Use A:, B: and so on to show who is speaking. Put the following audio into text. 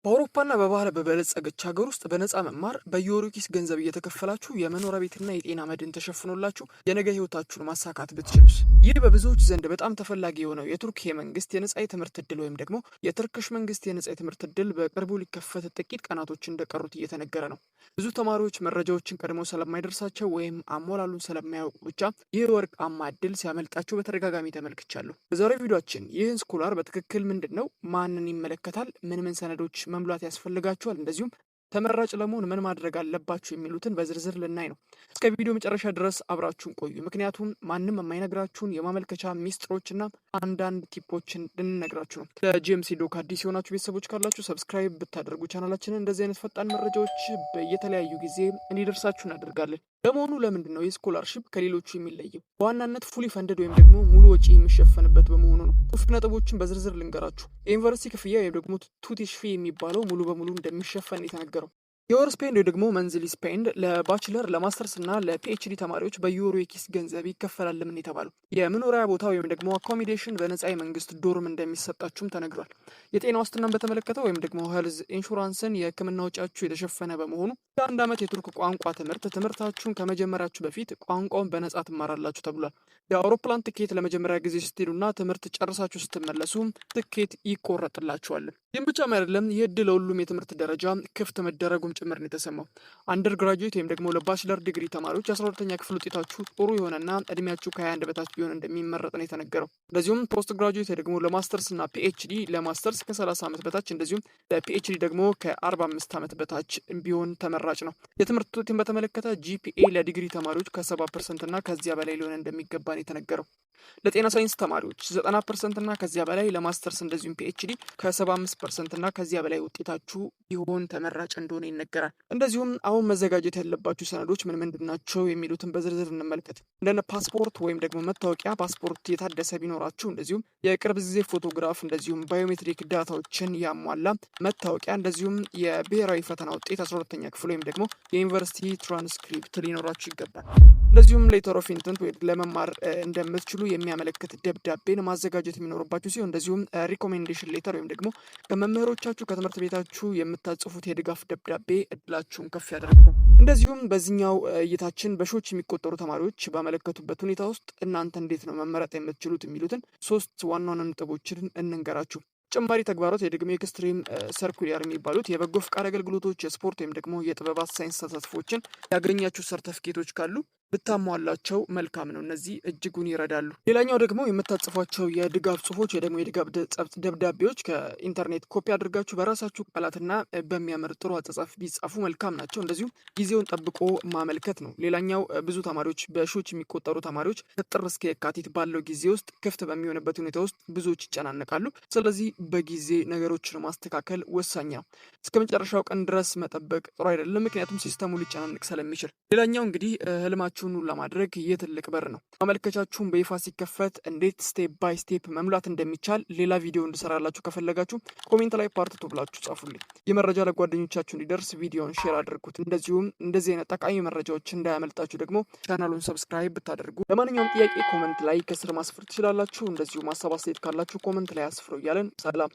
A: በአውሮፓና በባህር በበለጸገች ሀገር ውስጥ በነፃ መማር በየወሩ ኪስ ገንዘብ እየተከፈላችሁ የመኖሪያ ቤትና የጤና መድን ተሸፍኖላችሁ የነገ ህይወታችሁን ማሳካት ብትችሉስ? ይህ በብዙዎች ዘንድ በጣም ተፈላጊ የሆነው የቱርክ መንግስት የነፃ የትምህርት እድል ወይም ደግሞ የትርክሽ መንግስት የነፃ የትምህርት እድል በቅርቡ ሊከፈት ጥቂት ቀናቶች እንደቀሩት እየተነገረ ነው። ብዙ ተማሪዎች መረጃዎችን ቀድሞ ስለማይደርሳቸው ወይም አሞላሉን ስለማያውቁ ብቻ ይህ ወርቃማ እድል ሲያመልጣቸው በተደጋጋሚ ተመልክቻለሁ። በዛሬው ቪዲዮአችን ይህን ስኮላር በትክክል ምንድን ነው፣ ማንን ይመለከታል፣ ምን ሰነዶች መሙላት ያስፈልጋቸዋል፣ እንደዚሁም ተመራጭ ለመሆን ምን ማድረግ አለባችሁ የሚሉትን በዝርዝር ልናይ ነው። እስከ ቪዲዮ መጨረሻ ድረስ አብራችሁን ቆዩ። ምክንያቱም ማንም የማይነግራችሁን የማመልከቻ ሚስጥሮችና አንዳንድ ቲፖችን ልንነግራችሁ ነው። ለጂኤምሲ ዶክ አዲስ የሆናችሁ ቤተሰቦች ካላችሁ ሰብስክራይብ ብታደርጉ ቻናላችንን እንደዚህ አይነት ፈጣን መረጃዎች በየተለያዩ ጊዜ እንዲደርሳችሁ እናደርጋለን። ለመሆኑ ለምንድን ነው የስኮላርሺፕ ከሌሎቹ የሚለየው? በዋናነት ፉሊ ፈንድድ ወይም ደግሞ ሙሉ ወጪ የሚሸፈንበት በመሆኑ ነው። ቁልፍ ነጥቦችን በዝርዝር ልንገራችሁ። የዩኒቨርሲቲ ክፍያ ወይም ደግሞ ቱቲሽ ፊ የሚባለው ሙሉ በሙሉ እንደሚሸፈን የተነገረው። የወር ስፔንድ ወይ ደግሞ መንዝሊ ስፔንድ ለባችለር ለማስተርስ እና ለፒኤችዲ ተማሪዎች በየወሩ የኪስ ገንዘብ ይከፈላል። ምን የተባለው የመኖሪያ ቦታ ወይም ደግሞ አኮሚዴሽን በነፃ የመንግስት ዶርም እንደሚሰጣችሁም ተነግሯል። የጤና ዋስትናን በተመለከተ ወይም ደግሞ ሄልዝ ኢንሹራንስን የህክምና ወጪያችሁ የተሸፈነ በመሆኑ የአንድ ዓመት የቱርክ ቋንቋ ትምህርታችሁን ከመጀመራችሁ በፊት ቋንቋውን በነፃ ትማራላችሁ ተብሏል። የአውሮፕላን ትኬት ለመጀመሪያ ጊዜ ስትሄዱና ትምህርት ጨርሳችሁ ስትመለሱ ትኬት ይቆረጥላችኋል። ይህም ብቻም አይደለም፣ ይህ እድል ለሁሉም የትምህርት ደረጃ ክፍት መደረጉም ጭምር ነው የተሰማው። አንደር ግራጁዌት ወይም ደግሞ ለባችለር ዲግሪ ተማሪዎች 12ኛ ክፍል ውጤታችሁ ጥሩ የሆነና እድሜያችሁ ከ21 በታች ቢሆን እንደሚመረጥ ነው የተነገረው። እንደዚሁም ፖስት ግራጁዌት ደግሞ ለማስተርስ እና ፒኤችዲ ለማስተርስ ከ30 ዓመት በታች እንደዚሁም ለፒኤችዲ ደግሞ ከ45 ዓመት በታች ቢሆን ተመራጭ ነው። የትምህርት ውጤትን በተመለከተ ጂፒኤ ለዲግሪ ተማሪዎች ከ70% እና ከዚያ በላይ ሊሆን እንደሚገባ ነው የተነገረው። ለጤና ሳይንስ ተማሪዎች 90% እና ከዚያ በላይ፣ ለማስተርስ እንደዚሁም ፒኤችዲ ከ75% እና ከዚያ በላይ ውጤታችሁ ቢሆን ተመራጭ እንደሆነ ይነገራል። እንደዚሁም አሁን መዘጋጀት ያለባችሁ ሰነዶች ምን ምንድን ናቸው የሚሉትን በዝርዝር እንመልከት። እንደነ ፓስፖርት ወይም ደግሞ መታወቂያ፣ ፓስፖርት የታደሰ ቢኖራችሁ፣ እንደዚሁም የቅርብ ጊዜ ፎቶግራፍ፣ እንደዚሁም ባዮሜትሪክ ዳታዎችን ያሟላ መታወቂያ፣ እንደዚሁም የብሔራዊ ፈተና ውጤት 12ኛ ክፍል ወይም ደግሞ የዩኒቨርሲቲ ትራንስክሪፕት ሊኖራችሁ ይገባል። እንደዚሁም ሌተር ኦፍ ኢንተንት ወይ ለመማር እንደምትችሉ የሚያመለክት ደብዳቤን ማዘጋጀት የሚኖርባችሁ ሲሆን እንደዚሁም ሪኮሜንዴሽን ሌተር ወይም ደግሞ ከመምህሮቻችሁ ከትምህርት ቤታችሁ የምታጽፉት የድጋፍ ደብዳቤ እድላችሁን ከፍ ያደርጋል። እንደዚሁም በዚህኛው እይታችን በሺዎች የሚቆጠሩ ተማሪዎች ባመለከቱበት ሁኔታ ውስጥ እናንተ እንዴት ነው መመረጥ የምትችሉት የሚሉትን 3 ዋና ዋና ነጥቦችን እንንገራችሁ። ተጨማሪ ተግባራት የድግሞ ኤክስትሪም ሰርኩሊያር የሚባሉት የበጎ ፍቃድ አገልግሎቶች፣ የስፖርት ወይም ደግሞ የጥበባት ሳይንስ ተሳትፎችን ያገኛችሁ ሰርተፊኬቶች ካሉ ብታሟላቸው መልካም ነው። እነዚህ እጅጉን ይረዳሉ። ሌላኛው ደግሞ የምታጽፏቸው የድጋፍ ጽሁፎች ወይ ደግሞ የድጋፍ ደብዳቤዎች ከኢንተርኔት ኮፒ አድርጋችሁ በራሳችሁ ቃላትና በሚያምር ጥሩ አጻጻፍ ቢጻፉ መልካም ናቸው። እንደዚሁም ጊዜውን ጠብቆ ማመልከት ነው። ሌላኛው ብዙ ተማሪዎች በሺዎች የሚቆጠሩ ተማሪዎች ከጥር እስከ የካቲት ባለው ጊዜ ውስጥ ክፍት በሚሆንበት ሁኔታ ውስጥ ብዙዎች ይጨናነቃሉ። ስለዚህ በጊዜ ነገሮችን ማስተካከል ወሳኝ ነው። እስከ መጨረሻው ቀን ድረስ መጠበቅ ጥሩ አይደለም፣ ምክንያቱም ሲስተሙ ሊጨናነቅ ስለሚችል። ሌላኛው እንግዲህ ህልማችሁን ለማድረግ ይህ ትልቅ በር ነው። ማመልከቻችሁን በይፋ ሲከፈት እንዴት ስቴፕ ባይ ስቴፕ መሙላት እንደሚቻል ሌላ ቪዲዮ እንድሰራላችሁ ከፈለጋችሁ ኮሜንት ላይ ፓርት 2 ብላችሁ ጻፉልኝ። የመረጃ ለጓደኞቻችሁ እንዲደርስ ቪዲዮን ሼር አድርጉት። እንደዚሁም እንደዚህ አይነት ጠቃሚ መረጃዎች እንዳያመልጣችሁ ደግሞ ቻናሉን ሰብስክራይብ ብታደርጉ። ለማንኛውም ጥያቄ ኮሜንት ላይ ከስር ማስፈር ትችላላችሁ። እንደዚሁም ሀሳብ አስተያየት ካላችሁ ኮሜንት ላይ አስፍሩ እያለን ሰላም።